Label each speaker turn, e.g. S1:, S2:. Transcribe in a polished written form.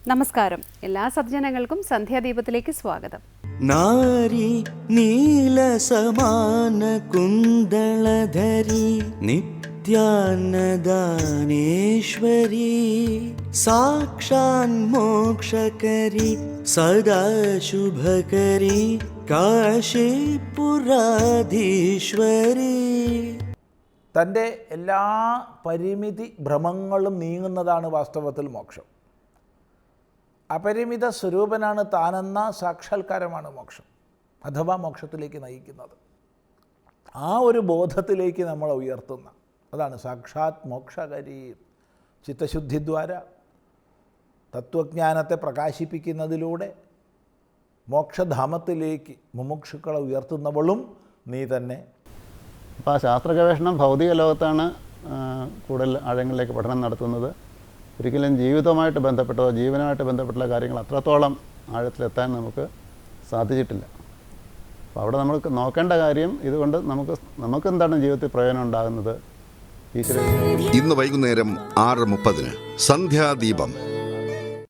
S1: നമസ്കാരം, എല്ലാ സജ്ജനങ്ങൾക്കും സന്ധ്യാദീപത്തിലേക്ക് സ്വാഗതം.
S2: നാരി നീല സമാന കുന്ദളധരി നിത്യാന്നദാനേശ്വരി സാക്ഷാൻ മോക്ഷകരി സദാ ശുഭകരി കാശീപുരാധീശ്വരി.
S3: തൻ്റെ എല്ലാ പരിമിതി ഭ്രമങ്ങളും നീങ്ങുന്നതാണ് വാസ്തവത്തിൽ മോക്ഷം. അപരിമിത സ്വരൂപനാണ് താനെന്ന സാക്ഷാത്കാരമാണ് മോക്ഷം, അഥവാ മോക്ഷത്തിലേക്ക് നയിക്കുന്നത്. ആ ഒരു ബോധത്തിലേക്ക് നമ്മളെ ഉയർത്തുന്ന അതാണ് സാക്ഷാത് മോക്ഷകരി. ചിത്തശുദ്ധിദ്വാര തത്വജ്ഞാനത്തെ പ്രകാശിപ്പിക്കുന്നതിലൂടെ മോക്ഷധാമത്തിലേക്ക് മുമുക്ഷുക്കളെ ഉയർത്തുന്നവളും നീ തന്നെ.
S4: അപ്പോൾ ആ ശാസ്ത്ര ഗവേഷണം ഭൗതിക ലോകത്താണ് കൂടുതൽ ആഴങ്ങളിലേക്ക് പഠനം നടത്തുന്നത്. ഒരിക്കലും ജീവിതവുമായിട്ട് ബന്ധപ്പെട്ടോ ജീവനുമായിട്ട് ബന്ധപ്പെട്ടുള്ള കാര്യങ്ങൾ അത്രത്തോളം ആഴത്തിലെത്താൻ നമുക്ക് സാധിച്ചിട്ടില്ല. അപ്പോൾ അവിടെ നമുക്ക് നോക്കേണ്ട കാര്യം ഇതുകൊണ്ട് നമുക്കെന്താണ് ജീവിതത്തിൽ പ്രയോജനം ഉണ്ടാകുന്നത്.
S5: ഇന്ന് വൈകുന്നേരം 6:30 സന്ധ്യാദീപം.